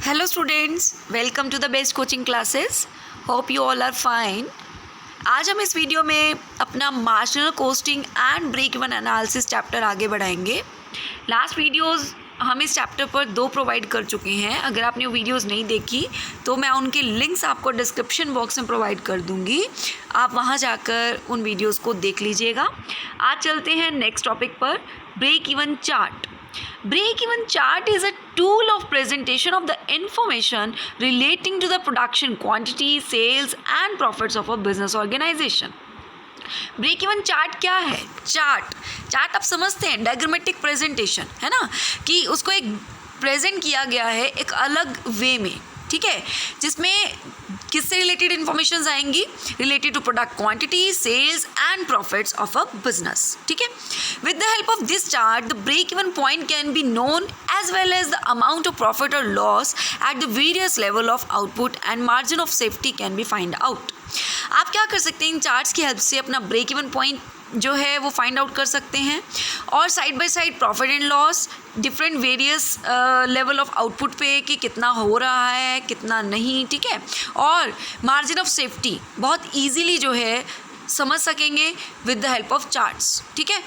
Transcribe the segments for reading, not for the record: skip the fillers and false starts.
Hello students, welcome to the best coaching classes. Hope you all are fine. आज हम इस video में अपना marginal costing and break even analysis chapter आगे बढ़ाएंगे. लास्ट वीडियोस हम इस चैप्टर पर 2 प्रोवाइड कर चुके हैं. अगर आपने वो वीडियोस नहीं देखी तो मैं उनके लिंक्स आपको डिस्क्रिप्शन बॉक्स में प्रोवाइड कर दूंगी. आप वहां जाकर उन वीडियोस को देख लीजिएगा. आज चलते हैं नेक्स्ट टॉपिक पर, break even chart. Break-even chart is a tool of presentation of the information relating to the production quantity, sales and profits of a business organization. Break-even chart क्या है? चार्ट आप समझते हैं, डायग्रामेटिक प्रेजेंटेशन है ना, कि उसको एक प्रेजेंट किया गया है एक अलग वे में, ठीक है, जिसमें किससे रिलेटेड इन्फॉर्मेशन आएंगी? Related to product quantity, sales and profits of a business. ठीक है, with the help of this chart the break even point can be known as well as the amount of profit और loss at the various level of output and margin of safety can be find out. आप क्या कर सकते हैं? इन charts की help से अपना break even point जो है वो फाइंड आउट कर सकते हैं, और side by side profit and loss, different various level of output पे कि कितना हो रहा है कितना नहीं, ठीक है, और मार्जिन ऑफ सेफ्टी बहुत इजीली जो है समझ सकेंगे with the help of charts. ठीक है,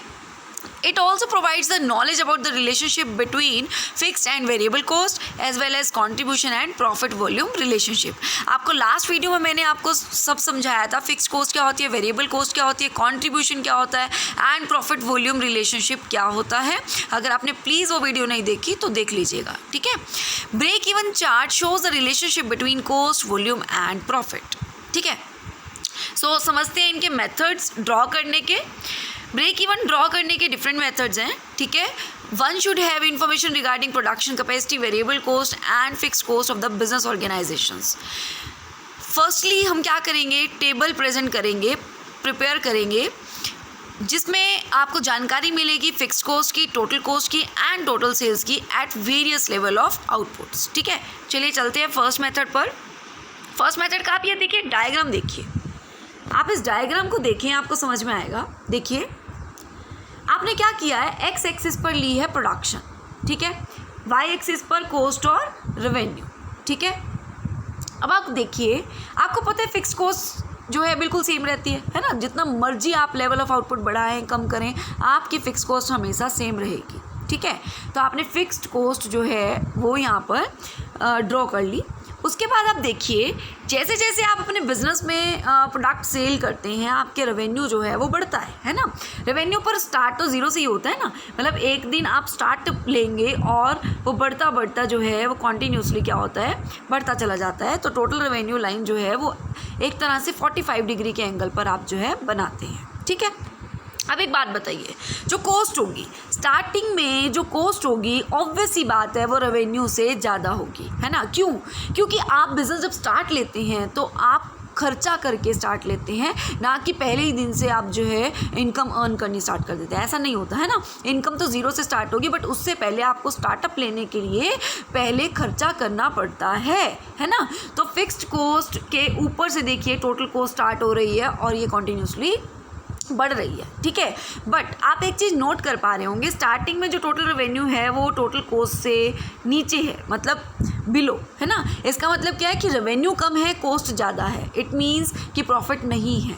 it also provides the knowledge about the relationship between fixed and variable cost as well as contribution and profit volume relationship. आपको लास्ट वीडियो में मैंने आपको सब समझाया था, फिक्स्ड कॉस्ट क्या होती है, वेरिएबल कॉस्ट क्या होती है, कंट्रीब्यूशन क्या होता है एंड प्रॉफिट वॉल्यूम रिलेशनशिप क्या होता है. अगर आपने प्लीज़ वो वीडियो नहीं देखी तो देख लीजिएगा. ठीक है, break even chart shows the relationship between cost, volume and profit. ठीक है, सो समझते हैं इनके मेथड्स ड्रॉ करने के. ब्रेक इवन ड्रॉ करने के डिफरेंट मेथड्स हैं. ठीक है, one should have information regarding production capacity, variable cost and fixed cost of the business organisations. Firstly हम क्या करेंगे? टेबल प्रेजेंट करेंगे, प्रिपेयर करेंगे, जिसमें आपको जानकारी मिलेगी फिक्स्ड कॉस्ट की, टोटल कॉस्ट की एंड टोटल सेल्स की at various level of outputs. ठीक है, चलिए चलते हैं फर्स्ट मेथड पर. फर्स्ट मेथड का आप ये देखिए, डायग्राम देखिए. आप इस डायग्राम को देखें, आपको समझ में आएगा. देखिए, आपने क्या किया है, एक्स एक्सिस पर ली है प्रोडक्शन, ठीक है, वाई एक्सिस पर कॉस्ट और रेवेन्यू. ठीक है, अब आप देखिए, आपको पता है फिक्स्ड कॉस्ट जो है बिल्कुल सेम रहती है ना. जितना मर्जी आप लेवल ऑफ आउटपुट बढ़ाएं कम करें, आपकी फिक्स्ड कॉस्ट हमेशा सेम रहेगी. ठीक है, तो आपने फिक्स्ड कॉस्ट जो है वो यहाँ पर ड्रॉ कर ली. उसके बाद आप देखिए, जैसे जैसे आप अपने बिजनेस में प्रोडक्ट सेल करते हैं, आपके रेवेन्यू जो है वो बढ़ता है ना. रेवेन्यू पर स्टार्ट तो ज़ीरो से ही होता है ना, मतलब एक दिन आप स्टार्ट लेंगे और वो बढ़ता बढ़ता जो है वो कॉन्टीन्यूसली क्या होता है, बढ़ता चला जाता है. तो टोटल रेवेन्यू लाइन जो है वो एक तरह से 45 डिग्री के एंगल पर आप जो है बनाते हैं. ठीक है, अब एक बात बताइए, जो कॉस्ट होगी स्टार्टिंग में, जो कॉस्ट होगी ऑब्वियस सी बात है वो रेवेन्यू से ज़्यादा होगी, है ना. क्यों? क्योंकि आप बिज़नेस जब स्टार्ट लेते हैं तो आप खर्चा करके स्टार्ट लेते हैं, ना कि पहले ही दिन से आप जो है इनकम अर्न करनी स्टार्ट कर देते हैं. ऐसा नहीं होता है ना. इनकम तो ज़ीरो से स्टार्ट होगी, बट उससे पहले आपको स्टार्टअप लेने के लिए पहले खर्चा करना पड़ता है ना. तो फिक्स्ड कॉस्ट के ऊपर से देखिए टोटल कॉस्ट स्टार्ट हो रही है और ये कॉन्टीन्यूसली बढ़ रही है. ठीक है, बट आप एक चीज़ नोट कर पा रहे होंगे, स्टार्टिंग में जो टोटल रेवेन्यू है वो टोटल कॉस्ट से नीचे है, मतलब बिलो, है ना. इसका मतलब क्या है कि रेवेन्यू कम है, कॉस्ट ज़्यादा है. इट मीन्स कि प्रॉफिट नहीं है.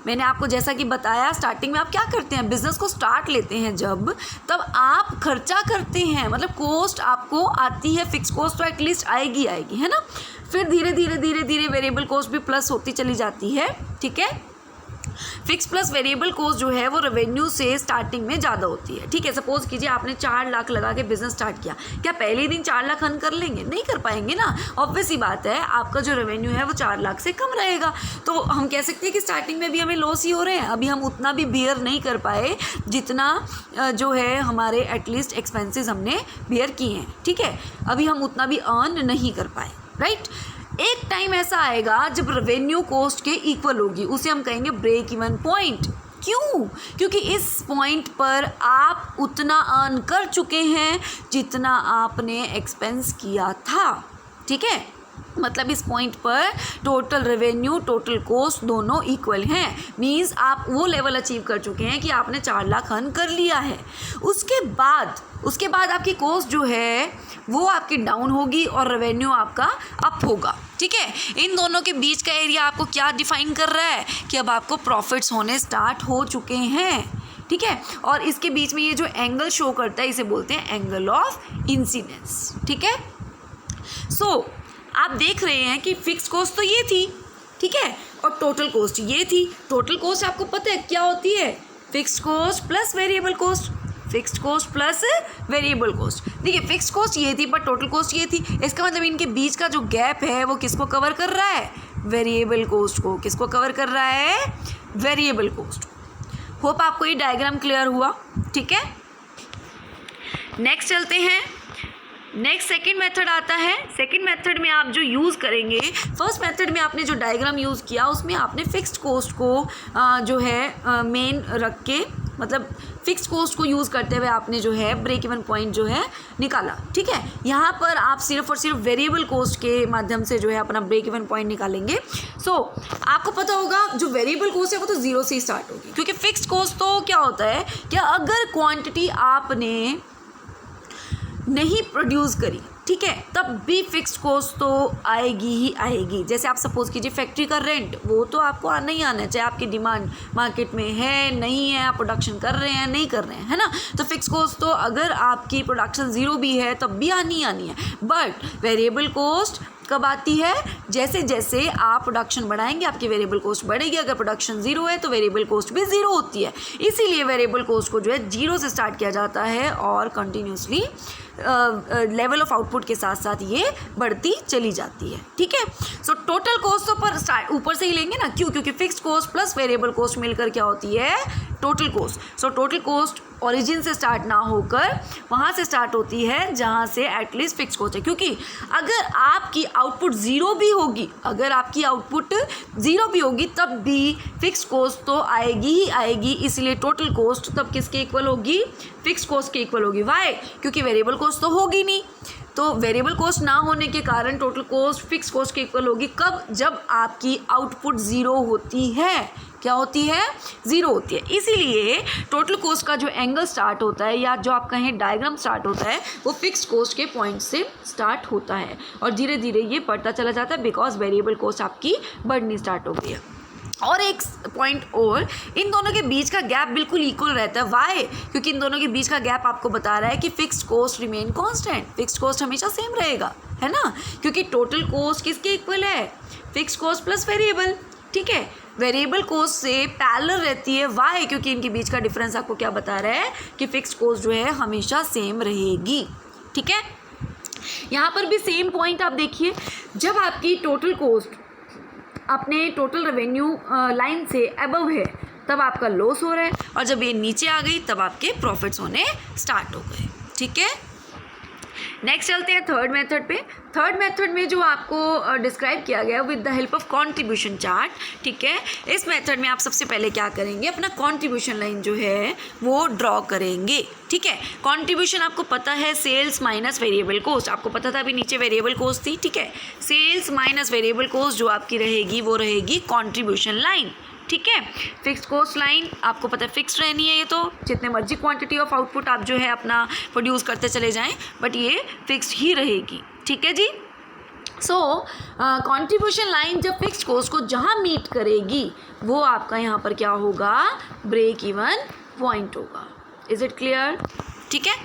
मैंने आपको जैसा कि बताया, स्टार्टिंग में आप क्या करते हैं, बिज़नेस को स्टार्ट लेते हैं जब, तब आप खर्चा करते हैं, मतलब कॉस्ट आपको आती है, फिक्स कॉस्ट तो एटलीस्ट आएगी, है ना. फिर धीरे धीरे धीरे धीरे वेरिएबल कॉस्ट भी प्लस होती चली जाती है. ठीक है, फिक्स प्लस वेरिएबल कॉस्ट जो है वो रेवेन्यू से स्टार्टिंग में ज़्यादा होती है. ठीक है, सपोज कीजिए आपने 4 लाख लगा के बिजनेस स्टार्ट किया, क्या पहले ही दिन 4 लाख अर्न कर लेंगे? नहीं कर पाएंगे ना. ऑब्वियस ही बात है, आपका जो रेवेन्यू है वो 4 लाख से कम रहेगा. तो हम कह सकते हैं कि स्टार्टिंग में भी हमें लॉस ही हो रहे हैं. अभी हम उतना भी बियर नहीं कर पाए जितना जो है हमारे एटलीस्ट एक्सपेंसेस हमने बियर किए हैं. ठीक है, अभी हम उतना भी अर्न नहीं कर पाए, राइट. एक टाइम ऐसा आएगा जब रेवेन्यू कॉस्ट के इक्वल होगी, उसे हम कहेंगे ब्रेक इवन पॉइंट. क्यों? क्योंकि इस पॉइंट पर आप उतना अर्न कर चुके हैं जितना आपने एक्सपेंस किया था. ठीक है, मतलब इस पॉइंट पर टोटल रेवेन्यू टोटल कॉस्ट दोनों इक्वल हैं। मींस आप वो लेवल अचीव कर चुके हैं कि आपने 4 लाख अर्न कर लिया है। उसके बाद आपकी कॉस्ट जो है वो आपकी डाउन होगी और रेवेन्यू आपका अप होगा। ठीक है, इन दोनों के बीच का एरिया आपको क्या डिफाइन कर रहा है कि अब आपको प्रॉफिट्स होने स्टार्ट हो चुके हैं। ठीक है, और इसके बीच में ये जो एंगल शो करता है इसे बोलते हैं एंगल ऑफ इंसिडेंस। ठीक है, सो आप देख रहे हैं कि फिक्स कॉस्ट तो ये थी, ठीक है, और टोटल कॉस्ट ये थी। टोटल कॉस्ट आपको पता है क्या होती है? Fixed cost plus variable cost, fixed cost plus variable cost. देखिए फिक्स्ड कॉस्ट ये थी पर टोटल कॉस्ट ये थी। इसका मतलब इनके बीच का जो गैप है वो किसको कवर कर रहा है? वेरिएबल कॉस्ट को। किसको कवर कर रहा है? Variable cost. होप आपको ये डायग्राम क्लियर हुआ। ठीक है, नेक्स्ट चलते हैं। नेक्स्ट सेकेंड मेथड आता है। सेकेंड मेथड में आप जो यूज़ करेंगे, फर्स्ट मेथड में आपने जो डायग्राम यूज़ किया उसमें आपने फिक्स्ड कॉस्ट को जो है मेन रख के, मतलब फिक्स्ड कॉस्ट को यूज़ करते हुए आपने जो है ब्रेक इवन पॉइंट जो है निकाला। ठीक है, यहाँ पर आप सिर्फ और सिर्फ वेरिएबल कॉस्ट के माध्यम से जो है अपना ब्रेक इवन पॉइंट निकालेंगे। सो आपको पता होगा जो वेरिएबल कॉस्ट है वो तो ज़ीरो से ही स्टार्ट होगी, क्योंकि फिक्स्ड कॉस्ट तो क्या होता है कि अगर क्वांटिटी आपने नहीं प्रोड्यूस करी, ठीक है, तब भी फिक्स्ड कॉस्ट तो आएगी ही आएगी। जैसे आप सपोज कीजिए फैक्ट्री का रेंट, वो तो आपको आना ही आना है, चाहे आपकी डिमांड मार्केट में है नहीं है, आप प्रोडक्शन कर रहे हैं नहीं कर रहे हैं, है ना। तो फिक्स्ड कॉस्ट तो अगर आपकी प्रोडक्शन ज़ीरो भी है तब भी आनी ही आनी है। बट वेरिएबल कॉस्ट कब आती है? जैसे जैसे आप प्रोडक्शन बढ़ाएंगे आपकी वेरिएबल कॉस्ट बढ़ेगी। अगर प्रोडक्शन ज़ीरो है तो वेरिएबल कॉस्ट भी ज़ीरो होती है। इसीलिए वेरिएबल कॉस्ट को जो है जीरो से स्टार्ट किया जाता है और कंटिन्यूसली लेवल ऑफ आउटपुट के साथ साथ ये बढ़ती चली जाती है। ठीक है, सो टोटल कॉस्ट तो पर स्टार्ट ऊपर से ही लेंगे ना, क्यों? क्योंकि fixed cost plus variable cost मिलकर क्या होती है? Total cost. So total cost origin से स्टार्ट ना होकर वहाँ से स्टार्ट होती है जहाँ से एटलीस्ट फिक्स कॉस्ट है। क्योंकि अगर आपकी आउटपुट ज़ीरो भी होगी, अगर आपकी आउटपुट ज़ीरो भी होगी तब भी फिक्स कॉस्ट तो आएगी ही आएगी। इसलिए टोटल कॉस्ट तब किसके इक्वल होगी? फिक्स कॉस्ट के इक्वल होगी। वाई? क्योंकि वेरिएबल कॉस्ट तो होगी नहीं। तो वेरिएबल कॉस्ट ना होने के कारण टोटल कॉस्ट फिक्स कॉस्ट के इक्वल होगी। कब? जब आपकी आउटपुट ज़ीरो होती है। क्या होती है? ज़ीरो होती है। इसीलिए टोटल कॉस्ट का जो एंगल स्टार्ट होता है या जो आप कहें डायग्राम स्टार्ट होता है वो फिक्स्ड कॉस्ट के पॉइंट से स्टार्ट होता है और धीरे धीरे ये बढ़ता चला जाता है बिकॉज वेरिएबल कॉस्ट आपकी बढ़नी स्टार्ट हो गई है। और एक पॉइंट और, इन दोनों के बीच का गैप बिल्कुल इक्वल रहता है। वाई? क्योंकि इन दोनों के बीच का गैप आपको बता रहा है कि fixed cost remain constant. Fixed cost हमेशा सेम रहेगा, है ना, क्योंकि टोटल कॉस्ट किसके इक्वल है? Fixed cost plus variable. ठीक है, वेरिएबल कॉस्ट से पैरेलल रहती है। वाई? क्योंकि इनके बीच का डिफरेंस आपको क्या बता रहा है कि फिक्स्ड कॉस्ट जो है हमेशा सेम रहेगी। ठीक है, यहाँ पर भी सेम पॉइंट आप देखिए, जब आपकी टोटल कॉस्ट अपने टोटल रेवेन्यू लाइन से अबव है तब आपका लॉस हो रहा है और जब ये नीचे आ गई तब आपके प्रॉफिट्स होने स्टार्ट हो गए। ठीक है, नेक्स्ट चलते हैं थर्ड मेथड पे। थर्ड मेथड में जो आपको डिस्क्राइब किया गया with the help of contribution chart. ठीक है, इस मेथड में आप सबसे पहले क्या करेंगे? अपना कंट्रीब्यूशन लाइन जो है वो ड्रॉ करेंगे। ठीक है, कंट्रीब्यूशन आपको पता है सेल्स माइनस वेरिएबल कॉस्ट। आपको पता था अभी नीचे वेरिएबल कॉस्ट थी। ठीक है, सेल्स माइनस वेरिएबल कॉस्ट जो आपकी रहेगी वो रहेगी कंट्रीब्यूशन लाइन। ठीक है, फिक्स्ड कॉस्ट लाइन आपको पता है फिक्स रहनी है, ये तो जितने मर्जी क्वांटिटी ऑफ आउटपुट आप जो है अपना प्रोड्यूस करते चले जाएं बट ये फिक्स्ड ही रहेगी। ठीक है जी, सो कंट्रीब्यूशन लाइन जब फिक्स्ड कॉस्ट को जहाँ मीट करेगी वो आपका यहाँ पर क्या होगा? ब्रेक इवन पॉइंट होगा। Is it clear? ठीक है,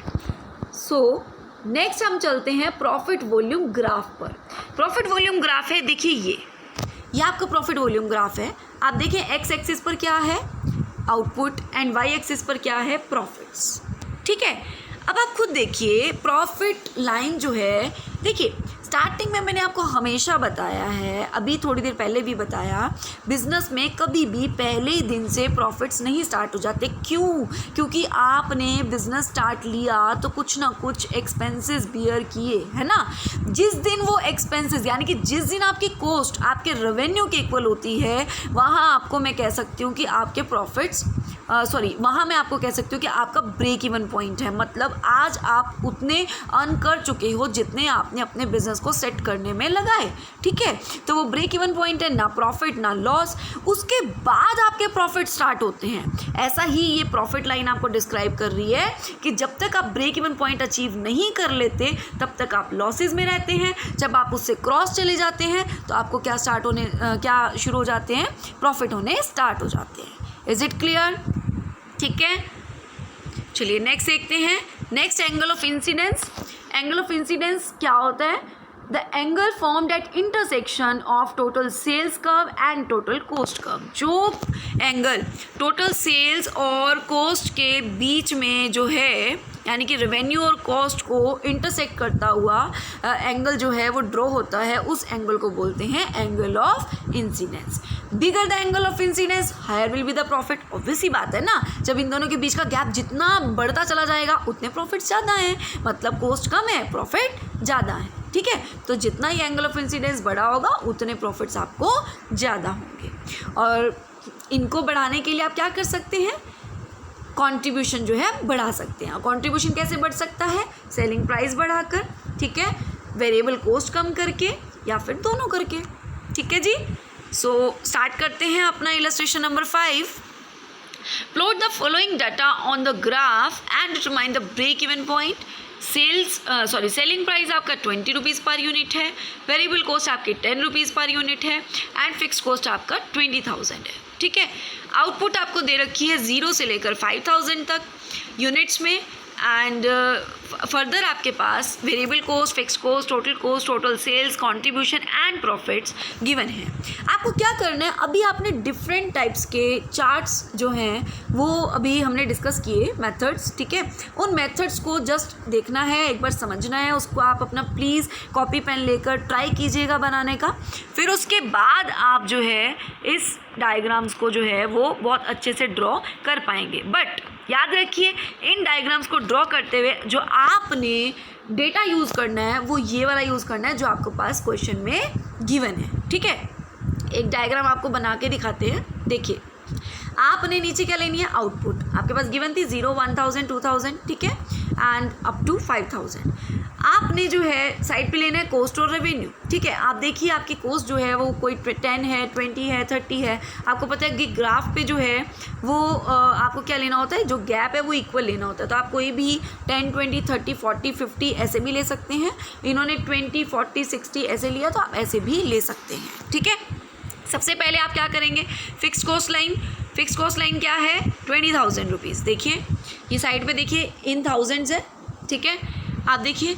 सो नेक्स्ट हम चलते हैं प्रॉफिट वॉल्यूम ग्राफ पर। प्रॉफिट वॉल्यूम ग्राफ है, देखिए ये आपका प्रॉफिट वॉल्यूम ग्राफ है। आप देखिए एक्स एक्सिस पर क्या है? आउटपुट, एंड वाई एक्सिस पर क्या है? प्रॉफिट्स। ठीक है, अब आप खुद देखिए प्रॉफिट लाइन जो है, देखिए स्टार्टिंग में मैंने आपको हमेशा बताया है, अभी थोड़ी देर पहले भी बताया, बिजनेस में कभी भी पहले ही दिन से प्रॉफिट्स नहीं स्टार्ट हो जाते। क्यों? क्योंकि आपने बिजनेस स्टार्ट लिया तो कुछ ना कुछ एक्सपेंसेस बियर किए, है ना। जिस दिन वो एक्सपेंसेस यानी कि जिस दिन आपकी कॉस्ट आपके रेवेन्यू के इक्वल होती है वहाँ आपको मैं कह सकती हूँ कि आपके प्रॉफिट्स वहाँ मैं आपको कह सकती हूँ कि आपका ब्रेक इवन पॉइंट है, मतलब आज आप उतने अर्न कर चुके हो जितने आपने अपने बिजनेस को सेट करने में लगाए, ठीक है। तो वो ब्रेक इवन पॉइंट है, ना प्रॉफिट ना लॉस, उसके बाद आपके प्रॉफिट स्टार्ट होते हैं। ऐसा ही ये प्रॉफिट लाइन आपको डिस्क्राइब कर रही है कि जब तक आप ब्रेक इवन पॉइंट अचीव नहीं कर लेते तब तक आप लॉसेज में रहते हैं। जब आप उससे क्रॉस चले जाते हैं तो आपको क्या शुरू हो जाते हैं, प्रॉफिट होने स्टार्ट हो जाते हैं। Is it clear? ठीक है, चलिए नेक्स्ट देखते हैं। Next, angle of incidence. Angle of incidence क्या होता है? The angle formed at intersection of total sales curve and total cost curve. जो एंगल टोटल सेल्स और कोस्ट के बीच में जो है, यानी कि रेवेन्यू और कॉस्ट को इंटरसेक्ट करता हुआ एंगल जो है वो ड्रॉ होता है, उस एंगल को बोलते हैं angle of incidence. Bigger the angle of incidence higher will be the profit. Obvious ही बात है ना, जब इन दोनों के बीच का गैप जितना बढ़ता चला जाएगा उतने प्रॉफिट ज़्यादा हैं, मतलब कोस्ट कम है प्रॉफिट ज़्यादा है, ठीक है। तो जितना ही एंगल ऑफ इंसिडेंस बड़ा होगा उतने प्रॉफिट्स आपको ज़्यादा होंगे। और इनको बढ़ाने के लिए आप क्या कर सकते हैं, कंट्रीब्यूशन जो है बढ़ा सकते हैं। कंट्रीब्यूशन कैसे बढ़ सकता है? सेलिंग प्राइस बढ़ाकर, ठीक है, वेरिएबल कॉस्ट कम करके, या फिर दोनों करके, ठीक है जी। सो स्टार्ट करते हैं अपना illustration number 5। Plot the following data on the graph and determine the break even point. Selling price आपका 20 रुपीज़ पर यूनिट है, वेरिएबल कॉस्ट आपकी 10 रुपीज़ पर यूनिट है एंड फिक्स कॉस्ट आपका 20,000 है, ठीक है। आउटपुट आपको दे रखी है 0 से लेकर 5,000 तक यूनिट्स में, एंड फर्दर आपके पास variable cost, fix cost, total sales, contribution and profits given है। आपको क्या करना है, अभी आपने डिफरेंट टाइप्स के चार्ट्स जो हैं वो अभी हमने डिस्कस किए मेथड्स, ठीक है। उन मेथड्स को जस्ट देखना है, एक बार समझना है, उसको आप अपना प्लीज़ कॉपी पेन लेकर ट्राई कीजिएगा बनाने का। फिर उसके बाद आप जो है इस डायग्राम्स को जो है वो बहुत अच्छे से ड्रॉ कर पाएंगे। बट याद रखिए, इन डायग्राम्स को ड्रॉ करते हुए जो आपने डेटा यूज़ करना है वो ये वाला यूज़ करना है जो आपके पास क्वेश्चन में गिवन है, ठीक है। एक डायग्राम आपको बना के दिखाते हैं, देखिए। आपने नीचे क्या लेनी है, आउटपुट आपके पास गिवन थी 0, 1000, 2000, ठीक है, एंड अप टू 5000। आपने जो है साइड पे लेना है कॉस्ट और रेवेन्यू, ठीक है। आप देखिए आपकी कॉस्ट जो है वो कोई 10 है, 20 है, 30 है। आपको पता है कि ग्राफ पे जो है वो आपको क्या लेना होता है, जो गैप है वो इक्वल लेना होता है। तो आप कोई भी 10, 20, 30, 40, 50 ऐसे भी ले सकते हैं। इन्होंने 20, 40, 60 ऐसे लिया तो आप ऐसे भी ले सकते हैं, ठीक है। सबसे पहले आप क्या करेंगे, फिक्स कॉस्ट लाइन क्या है, 20,000 रुपीज़। देखिए ये साइड पे देखिए इन थाउजेंड्स है, ठीक है। आप देखिए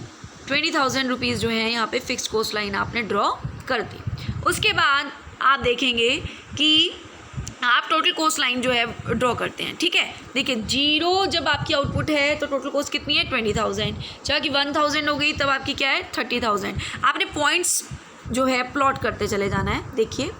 20,000 रुपीज़ जो है यहाँ पे फिक्स कॉस्ट लाइन आपने ड्रॉ कर दी। उसके बाद आप देखेंगे कि आप टोटल कॉस्ट लाइन जो है ड्रॉ करते हैं, ठीक है। देखिए 0 जब आपकी आउटपुट है तो टोटल कॉस्ट कितनी है, 20,000। जब कि 1,000 हो गई तब आपकी क्या है, 30,000। आपने पॉइंट्स जो है प्लॉट करते चले जाना है। देखिए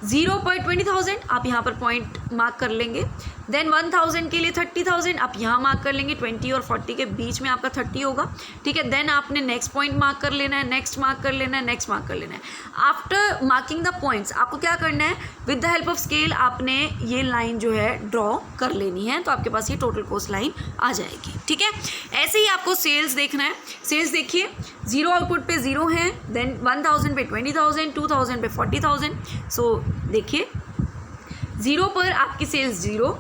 0 पर 20,000 आप यहाँ पर पॉइंट मार्क कर लेंगे। देन 1,000 के लिए 30,000 आप यहाँ मार्क कर लेंगे, 20 और 40 के बीच में आपका 30 होगा, ठीक है। देन आपने नेक्स्ट पॉइंट मार्क कर लेना है, नेक्स्ट मार्क कर लेना है, नेक्स्ट मार्क कर लेना है। आफ्टर मार्किंग द पॉइंट्स आपको क्या करना है, with the help of scale आपने ये लाइन जो है ड्रॉ कर लेनी है, तो आपके पास ये टोटल कॉस्ट लाइन आ जाएगी, ठीक है। ऐसे ही आपको सेल्स देखना है। सेल्स देखिए 0 आउटपुट पे 0 है, देन 1,000 पे 20,000, 2,000 पे 40,000। सो देखिए 0 पर आपकी सेल्स 0,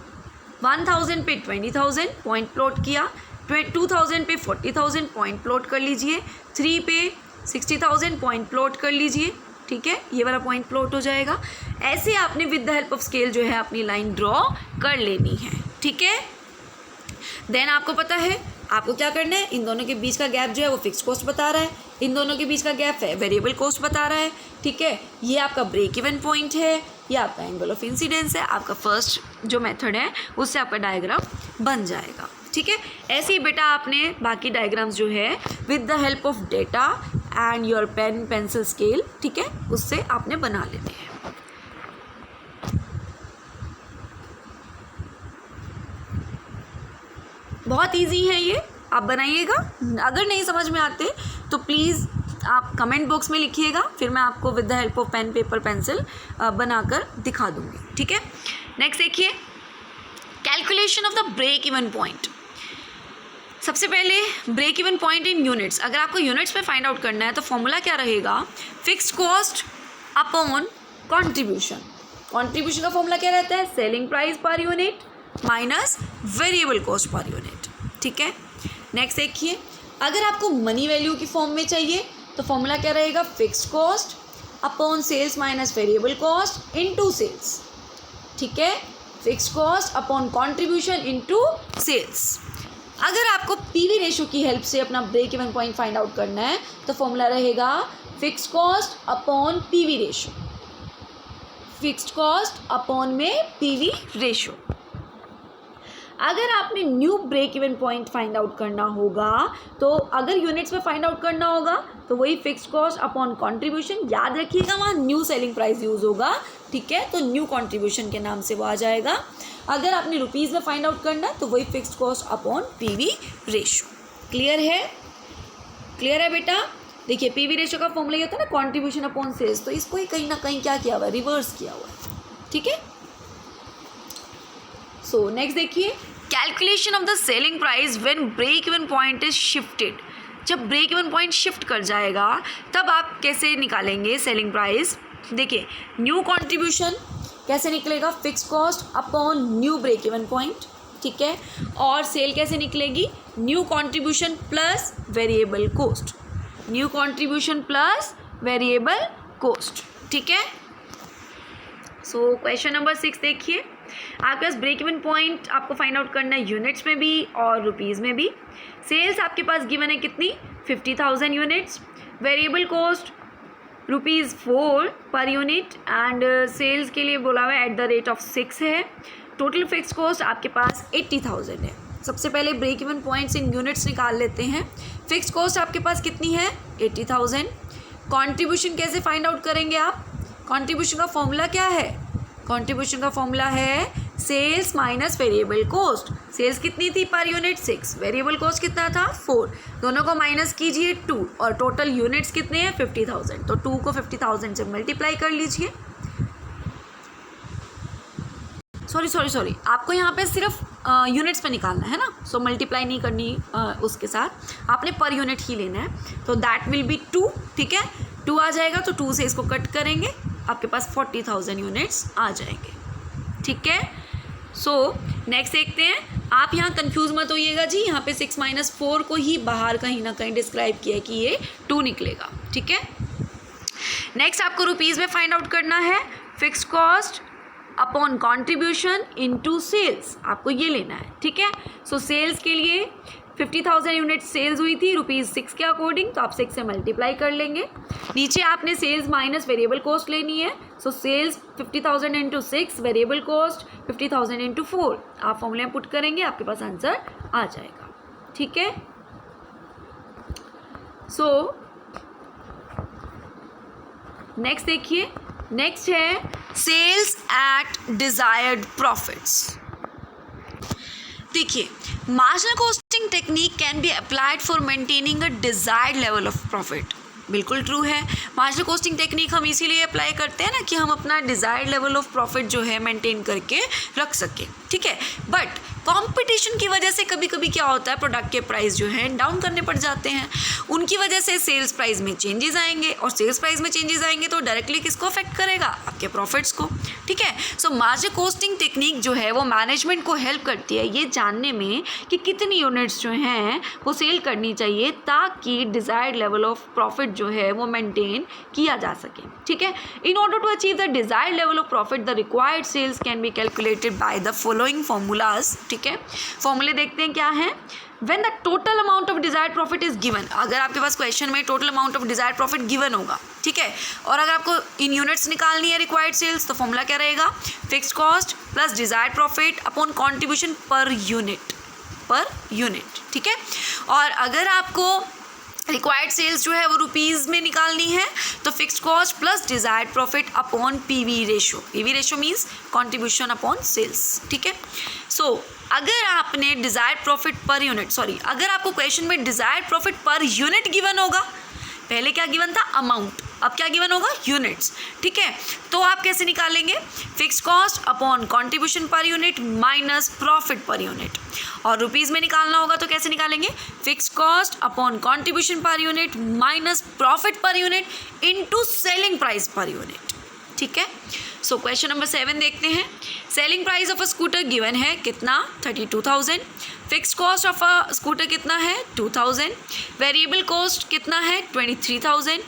1,000 पे 20,000 पॉइंट प्लॉट किया, 2,000 पे 40,000 पॉइंट प्लॉट कर लीजिए, 3 पे 60,000 पॉइंट प्लॉट कर लीजिए, ठीक है। ये वाला पॉइंट प्लॉट हो जाएगा। ऐसे आपने with the help of scale जो है अपनी लाइन ड्रॉ कर लेनी है, ठीक है। देन आपको पता है आपको क्या करना है, इन दोनों के बीच का गैप जो है वो फिक्स कॉस्ट बता रहा है, इन दोनों के बीच का गैप है वेरिएबल कॉस्ट बता रहा है, ठीक है। ये आपका ब्रेक इवन पॉइंट है, ये आपका एंगल ऑफ इंसिडेंस है। आपका फर्स्ट जो मेथड है उससे आपका डायग्राम बन जाएगा, ठीक है। ऐसे ही बेटा आपने बाकी डायग्राम्स जो है with the help of data and your pen pencil scale, ठीक है, उससे आपने बना लेने हैं। बहुत इजी है ये, आप बनाइएगा। अगर नहीं समझ में आते तो प्लीज़ आप कमेंट बॉक्स में लिखिएगा, फिर मैं आपको with the help of pen paper pencil बनाकर दिखा दूँगी, ठीक है। नेक्स्ट देखिए calculation of the break even point. सबसे पहले break even point in units, अगर आपको यूनिट्स में फाइंड आउट करना है तो फॉर्मूला क्या रहेगा, fixed cost upon contribution. Contribution का फॉर्मूला क्या रहता है, selling price per unit minus variable cost per unit. ठीक है, नेक्स्ट देखिए, अगर आपको मनी वैल्यू की फॉर्म में चाहिए तो फॉर्मूला क्या रहेगा, fixed cost upon sales minus variable cost into sales. ठीक है, fixed cost upon contribution into sales. अगर आपको पीवी रेशो की हेल्प से अपना break even point find out करना है तो फॉर्मूला रहेगा fixed cost upon PV ratio, fixed cost upon में पीवी रेशो। अगर आपने new break even point find out करना होगा तो अगर यूनिट्स में फाइंड आउट करना होगा तो वही फिक्स्ड कॉस्ट अपॉन कॉन्ट्रीब्यूशन, याद रखिएगा वहाँ न्यू सेलिंग प्राइस यूज़ होगा। ठीक है, तो न्यू कॉन्ट्रीब्यूशन के नाम से वो आ जाएगा। अगर आपने रुपीज़ में फाइंड आउट करना तो वही fixed cost upon PV ratio. Clear है, क्लियर है बेटा। देखिए पीवी रेशो का फॉर्मूला ये होता है ना, कॉन्ट्रीब्यूशन अपॉन सेल्स, तो इसको ही कहीं ना कहीं क्या किया हुआ है, रिवर्स किया हुआ है। ठीक है, सो नेक्स्ट देखिए, calculation of the selling price when break even point is shifted. जब ब्रेक इवन पॉइंट शिफ्ट कर जाएगा तब आप कैसे निकालेंगे सेलिंग प्राइस। देखिए न्यू कॉन्ट्रीब्यूशन कैसे निकलेगा, fixed cost upon new break even point. ठीक है, और सेल कैसे निकलेगी, new contribution plus variable cost, new contribution plus variable cost. ठीक है, सो क्वेश्चन नंबर 6 देखिए, आपके पास ब्रेक इवन पॉइंट आपको फाइंड आउट करना है यूनिट्स में भी और रुपीज़ में भी। सेल्स आपके पास गिवन है कितनी, 50,000 units, variable cost ₹4 per unit and sales के लिए बोला हुआ है एट द रेट ऑफ 6 है। टोटल फिक्स कॉस्ट आपके पास 80,000 है। सबसे पहले break even points in units निकाल लेते हैं। फिक्स कॉस्ट आपके पास कितनी है, 80,000। कॉन्ट्रीब्यूशन कैसे फाइंड आउट करेंगे आप, कॉन्ट्रीब्यूशन का फॉर्मूला क्या है, कॉन्ट्रीब्यूशन का फॉर्मूला है sales minus variable cost. Sales कितनी थी पर यूनिट, 6, वेरिएबल कॉस्ट कितना था, 4, दोनों को माइनस कीजिए 2, और टोटल यूनिट्स कितने हैं 50,000, तो 2 को 50,000 से मल्टीप्लाई कर लीजिए। सॉरी आपको यहाँ पे सिर्फ यूनिट्स पे निकालना है ना, सो मल्टीप्लाई नहीं करनी उसके साथ, आपने पर यूनिट ही लेना है। तो दैट विल बी 2। ठीक है, 2 आ जाएगा तो 2 से इसको कट करेंगे, आपके पास 40,000 यूनिट्स आ जाएंगे। ठीक है, सो नेक्स्ट देखते हैं। आप यहाँ कंफ्यूज मत होइएगा जी, यहाँ पे 6 - 4 को ही बाहर कहीं ना कहीं डिस्क्राइब किया है कि ये 2 निकलेगा। ठीक है, नेक्स्ट आपको रुपीज़ में फाइंड आउट करना है, fixed cost upon contribution into sales, आपको ये लेना है। ठीक है, सो सेल्स के लिए 50,000 यूनिट सेल्स हुई थी ₹6 के अकॉर्डिंग, तो आप 6 से मल्टीप्लाई कर लेंगे। नीचे आपने सेल्स माइनस वेरिएबल कॉस्ट लेनी है, so sales 50,000 into 6, variable cost 50,000 into 4, आप फॉर्मूले में पुट करेंगे, आपके पास आंसर आ जाएगा। ठीक है, सो नेक्स्ट देखिए, नेक्स्ट है सेल्स एट डिजायर्ड प्रॉफिट्स। देखिए marginal costing technique can be applied for maintaining a desired level of profit. बिल्कुल ट्रू है, मार्जिनल कॉस्टिंग टेक्निक हम इसीलिए अप्लाई करते हैं ना कि हम अपना डिजायर्ड लेवल ऑफ प्रॉफिट जो है मेंटेन करके रख सकें। ठीक है, बट कंपटीशन की वजह से कभी कभी क्या होता है, प्रोडक्ट के प्राइस जो है डाउन करने पड़ जाते हैं, उनकी वजह से सेल्स प्राइस में चेंजेस आएंगे, और सेल्स प्राइस में चेंजेस आएंगे तो डायरेक्टली किसको अफेक्ट करेगा, आपके प्रॉफिट्स को। ठीक है, सो मार्जिनल कॉस्टिंग टेक्निक जो है वो मैनेजमेंट को हेल्प करती है ये जानने में कि कितनी यूनिट्स जो हैं वो सेल करनी चाहिए ताकि डिजायर्ड लेवल ऑफ प्रॉफिट जो है वो मेंटेन किया जा सके। ठीक है, in order to achieve the desired level of profit the required sales can be calculated by the following formulas. ठीक है, फॉर्मूले देखते हैं क्या है। When the total amount of desired profit is given, अगर आपके पास क्वेश्चन में total amount of desired profit given होगा, ठीक है, और अगर आपको इन यूनिट्स निकालनी है रिक्वायर्ड सेल्स, तो फॉर्मूला क्या रहेगा, fixed cost plus desired profit upon contribution per unit. ठीक है, और अगर आपको रिक्वायर्ड सेल्स जो है वो रुपीज़ में निकालनी है तो fixed cost plus desired profit upon PV ratio. PV ratio means contribution upon sales. ठीक है, सो अगर आपने डिजायर्ड प्रॉफिट पर यूनिट, अगर आपको क्वेश्चन में desired profit per unit given होगा पहले क्या गिवन था, अमाउंट, अब क्या गिवन होगा, यूनिट्स। ठीक है, तो आप कैसे निकालेंगे, fix cost upon contribution per unit minus profit per unit. और रुपीज़ में निकालना होगा तो कैसे निकालेंगे, fix cost upon contribution per unit minus profit per unit into selling price per unit. ठीक है, सो क्वेश्चन नंबर 7 देखते हैं। Selling price of a scooter given है कितना, 32,000। Fix cost of a scooter कितना है, 2,000। वेरिएबल कॉस्ट कितना है, 23,000।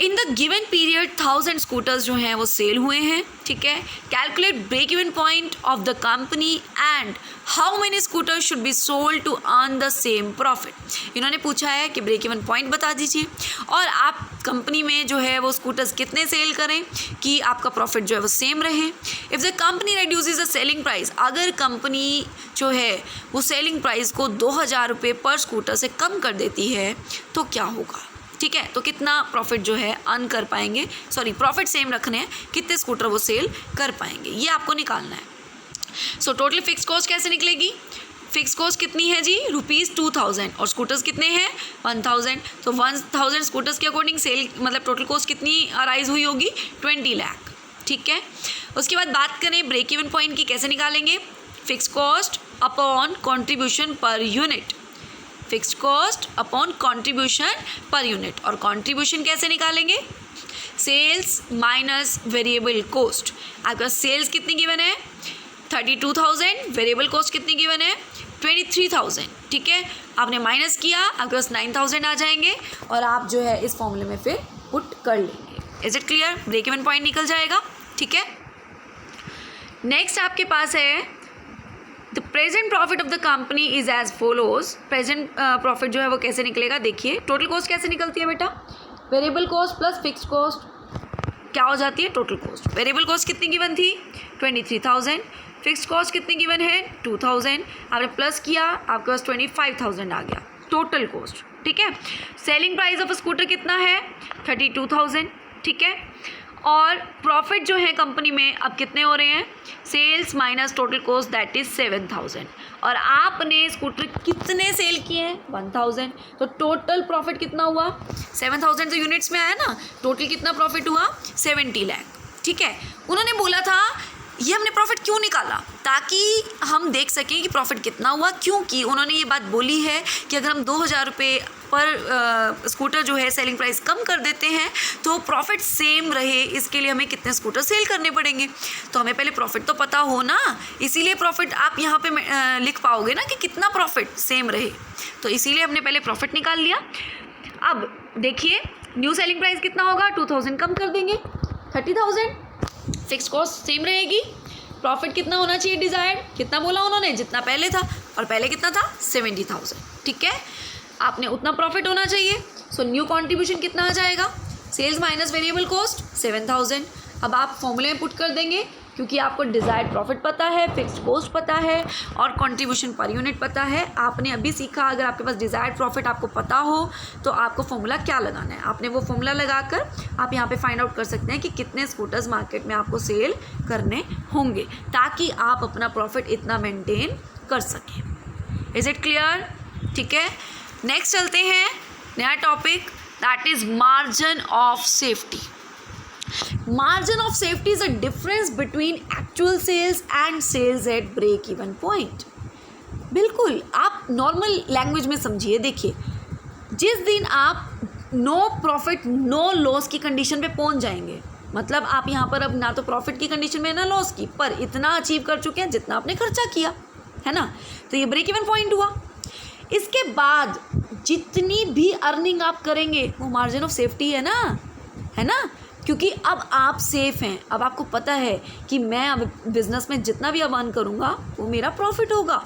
In the given period 1000 scooters जो हैं वो सेल हुए हैं। ठीक है, calculate break even point of the company and how many scooters should be sold to earn the same profit. इन्होंने पूछा है कि ब्रेक इवन पॉइंट बता दीजिए और आप कंपनी में जो है वो स्कूटर्स कितने सेल करें कि आपका प्रॉफिट जो है वो सेम रहे। If the company reduces the selling price, अगर कंपनी जो है वो सेलिंग प्राइस को 2,000 रुपये पर स्कूटर से कम कर देती है तो क्या होगा। ठीक है, तो कितना प्रॉफिट जो है अर्न कर पाएंगे, सॉरी प्रॉफिट सेम रखने हैं, कितने स्कूटर वो सेल कर पाएंगे, ये आपको निकालना है। सो टोटल फिक्स कॉस्ट कैसे निकलेगी, फिक्स कॉस्ट कितनी है जी, ₹2000 और स्कूटर्स कितने हैं 1000। तो 1000 स्कूटर्स के अकॉर्डिंग सेल मतलब टोटल कॉस्ट कितनी अराइज हुई होगी, 20 लाख। ठीक है, उसके बाद बात करें ब्रेक इवन पॉइंट की, कैसे निकालेंगे, fix cost upon contribution per unit, fixed cost upon contribution per unit. और कॉन्ट्रीब्यूशन कैसे निकालेंगे, सेल्स माइनस वेरिएबल कॉस्ट। आपका सेल्स कितनी गिवन है, 32,000, वेरिएबल कॉस्ट कितनी गिवन है, 23,000। ठीक है, आपने माइनस किया, आपके पास 9,000 आ जाएंगे और आप जो है इस फॉर्मूले में फिर पुट कर लेंगे। Is it clear, break even point निकल जाएगा। ठीक है, नेक्स्ट आपके पास है the present profit of the company is as follows. Present profit जो है वो कैसे निकलेगा, देखिए टोटल कॉस्ट कैसे निकलती है बेटा, variable cost plus fixed cost क्या हो जाती है, टोटल कॉस्ट। वेरिएबल कॉस्ट कितनी गिवन थी, 23,000। फिक्स्ड कॉस्ट कितनी गिवन है, 2,000। आपने प्लस किया, आपके पास 25,000 आ गया टोटल कॉस्ट। ठीक है, सेलिंग प्राइस ऑफ स्कूटर कितना है, 32,000। ठीक है, और प्रॉफिट जो है कंपनी में अब कितने हो रहे हैं, sales minus total cost that is 7,000। और आपने स्कूटर कितने सेल किए हैं, 1000। तो टोटल प्रॉफिट कितना हुआ, 7,000 तो यूनिट्स में आया ना, टोटल कितना प्रॉफिट हुआ, 70 लाख। ठीक है, उन्होंने बोला था ये हमने प्रॉफिट क्यों निकाला, ताकि हम देख सकें कि प्रॉफिट कितना हुआ, क्योंकि उन्होंने ये बात बोली है कि अगर हम 2,000 रुपये पर स्कूटर जो है सेलिंग प्राइस कम कर देते हैं तो प्रॉफिट सेम रहे, इसके लिए हमें कितने स्कूटर सेल करने पड़ेंगे। तो हमें पहले प्रॉफिट तो पता हो ना, इसीलिए प्रॉफिट आप यहाँ पे लिख पाओगे ना कि कितना प्रॉफिट सेम रहे, तो इसीलिए हमने पहले प्रॉफिट निकाल लिया। अब देखिए न्यू सेलिंग प्राइस कितना होगा, 2,000 कम कर देंगे, 30,000। फिक्स कॉस्ट सेम रहेगी, प्रॉफिट कितना होना चाहिए डिज़ायर्ड, कितना बोला उन्होंने, जितना पहले था, और पहले कितना था 70,000। ठीक है, आपने उतना प्रॉफिट होना चाहिए। सो न्यू कॉन्ट्रीब्यूशन कितना आ जाएगा, सेल्स माइनस वेरिएबल कॉस्ट 7,000। अब आप फॉर्मूले में पुट कर देंगे, क्योंकि आपको डिज़ायर्ड प्रॉफिट पता है, फिक्स्ड कॉस्ट पता है और कॉन्ट्रीब्यूशन पर यूनिट पता है। आपने अभी सीखा, अगर आपके पास डिज़ायर्ड प्रॉफिट आपको पता हो तो आपको फॉर्मूला क्या लगाना है, आपने वो फॉर्मूला लगाकर आप यहाँ पे फाइंड आउट कर सकते हैं कि कितने स्कूटर्स मार्केट में आपको सेल करने होंगे, ताकि आप अपना प्रॉफिट इतना मेंटेन कर सकें। Is it clear. ठीक है, नेक्स्ट चलते हैं, नया topic that is margin of safety. Margin of safety is a difference between actual sales and sales at break even point। बिल्कुल आप नॉर्मल लैंग्वेज में समझिए। देखिए, जिस दिन आप नो प्रॉफिट नो लॉस की कंडीशन पे पहुंच जाएंगे, मतलब आप यहाँ पर अब ना तो प्रॉफिट की कंडीशन में ना लॉस की, पर इतना अचीव कर चुके हैं जितना आपने खर्चा किया है ना, तो ये ब्रेक इवन पॉइंट हुआ। इसके बाद जितनी भी अर्निंग आप करेंगे वो मार्जिन ऑफ सेफ्टी है ना, क्योंकि अब आप सेफ हैं, अब आपको पता है कि मैं अब बिज़नेस में जितना भी अब अर्न करूँगा वो मेरा प्रॉफिट होगा।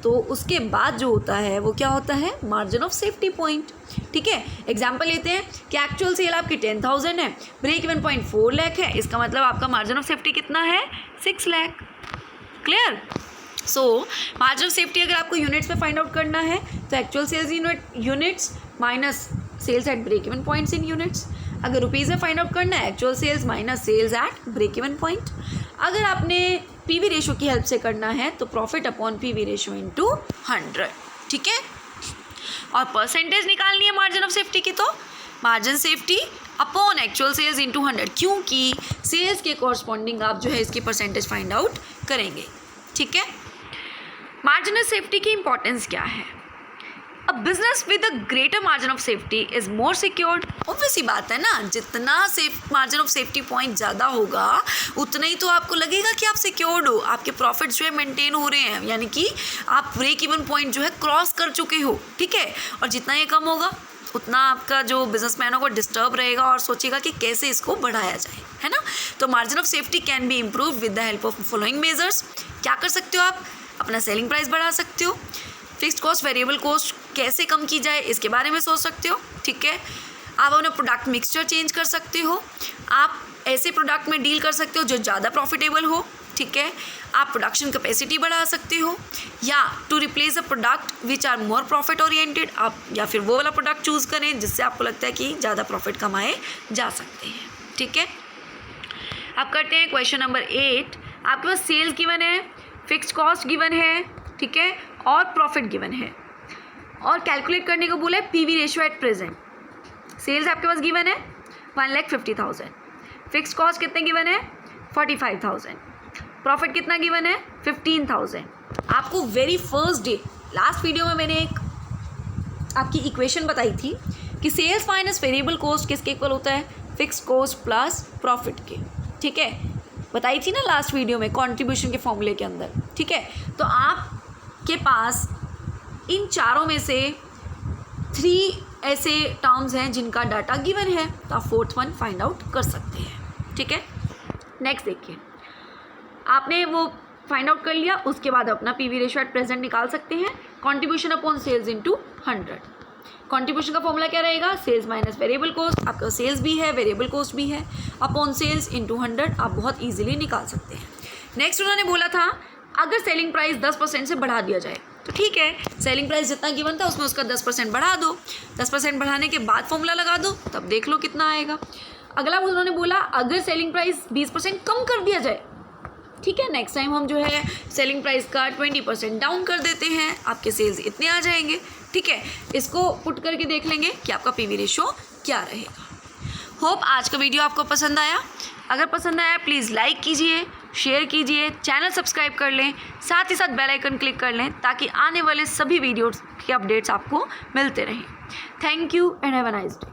तो उसके बाद जो होता है वो क्या होता है, मार्जिन ऑफ सेफ्टी पॉइंट। ठीक है, एग्जांपल लेते हैं कि एक्चुअल सेल आपकी 10,000 है, ब्रेक इवन पॉइंट 4 लाख है, इसका मतलब आपका मार्जिन ऑफ सेफ्टी कितना है, 6 lakh. Clear. So margin of safety अगर आपको यूनिट्स में फाइंड आउट करना है तो actual sales units minus sales at break even points in units. अगर रुपीज़ में फाइंड आउट करना है, actual sales minus sales at break even point. अगर आपने पीवी रेशो की हेल्प से करना है तो profit upon PV ratio into 100। ठीक है, और परसेंटेज निकालनी है मार्जिन ऑफ सेफ्टी की, तो margin safety upon actual sales into 100, क्योंकि सेल्स के कॉरस्पॉन्डिंग आप जो है इसकी परसेंटेज फाइंड आउट करेंगे। ठीक है, मार्जिन ऑफ सेफ्टी की इंपॉर्टेंस क्या है? A business with a greater margin of safety is more secured. Obvious ही बात है ना, जितना safe margin of safety point ज़्यादा होगा उतना ही तो आपको लगेगा कि आप सिक्योर्ड हो, आपके प्रॉफिट्स जो है मेंटेन हो रहे हैं, यानी कि आप ब्रेक इवन पॉइंट जो है क्रॉस कर चुके हो। ठीक है, और जितना ये कम होगा उतना आपका जो बिजनेसमैन होगा डिस्टर्ब रहेगा और सोचेगा कि कैसे इसको बढ़ाया जाए, है ना। तो margin of safety can B improve with the help of following measures. क्या कर सकते हो आप? अपना सेलिंग प्राइस बढ़ा सकते हो, फिक्स्ड कॉस्ट वेरिएबल कॉस्ट कैसे कम की जाए इसके बारे में सोच सकते हो। ठीक है, आप अपना प्रोडक्ट मिक्सचर चेंज कर सकते हो, आप ऐसे प्रोडक्ट में डील कर सकते हो जो ज़्यादा प्रॉफिटेबल हो। ठीक है, आप प्रोडक्शन कैपेसिटी बढ़ा सकते हो, या to replace a product which are more profit oriented, आप या फिर वो वाला प्रोडक्ट चूज़ करें जिससे आपको लगता है कि ज़्यादा प्रॉफिट कमाए जा सकते हैं। ठीक है, आप करते हैं क्वेश्चन नंबर 8। आपके पास सेल्स गिवन है, फिक्स्ड कॉस्ट गिवन है, ठीक है, और प्रॉफिट गिवन है, और कैलकुलेट करने को बोला है PV ratio at present. Sales आपके पास गिवन है 1,50,000, फिक्स्ड कॉस्ट कितने गिवन है 45,000, प्रॉफिट कितना गिवन है 15,000। आपको very first day last video में मैंने एक आपकी इक्वेशन बताई थी कि सेल्स माइनस वेरिएबल कॉस्ट किसके इक्वल होता है? फिक्स्ड कॉस्ट प्लस प्रॉफिट के। ठीक है, बताई थी ना लास्ट वीडियो में कंट्रीब्यूशन के फॉर्मूले के अंदर। ठीक है, तो आपके पास इन चारों में से 3 ऐसे टर्म्स हैं जिनका डाटा गिवन है, तो आप 4th वन फाइंड आउट कर सकते हैं। ठीक है, नेक्स्ट देखिए, आपने वो फाइंड आउट कर लिया, उसके बाद अपना पीवी रेशियो एट प्रेजेंट निकाल सकते हैं। Contribution upon sales into 100। Contribution का फॉर्मूला क्या रहेगा? सेल्स माइनस वेरिएबल कॉस्ट, आपका सेल्स भी है वेरिएबल कॉस्ट भी है, अपॉन सेल्स इनटू 100 आप बहुत ईजिली निकाल सकते हैं। नेक्स्ट उन्होंने बोला था अगर सेलिंग प्राइस 10% से बढ़ा दिया जाए, तो ठीक है, सेलिंग प्राइस जितना गिवन था उसमें उसका 10% बढ़ा दो, 10% बढ़ाने के बाद फॉर्मूला लगा दो, तब देख लो कितना आएगा। अगला उन्होंने बोला अगर सेलिंग प्राइस 20% कम कर दिया जाए, ठीक है, नेक्स्ट टाइम हम जो है सेलिंग प्राइस का 20% डाउन कर देते हैं, आपके सेल्स इतने आ जाएंगे। ठीक है, इसको पुट करके देख लेंगे कि आपका पीवी रेशियो क्या रहेगा। होप आज का वीडियो आपको पसंद आया। अगर पसंद आया प्लीज़ लाइक कीजिए, शेयर कीजिए, चैनल सब्सक्राइब कर लें, साथ ही साथ बेल आइकन क्लिक कर लें ताकि आने वाले सभी वीडियोज़ के अपडेट्स आपको मिलते रहें। Thank you and have a nice day.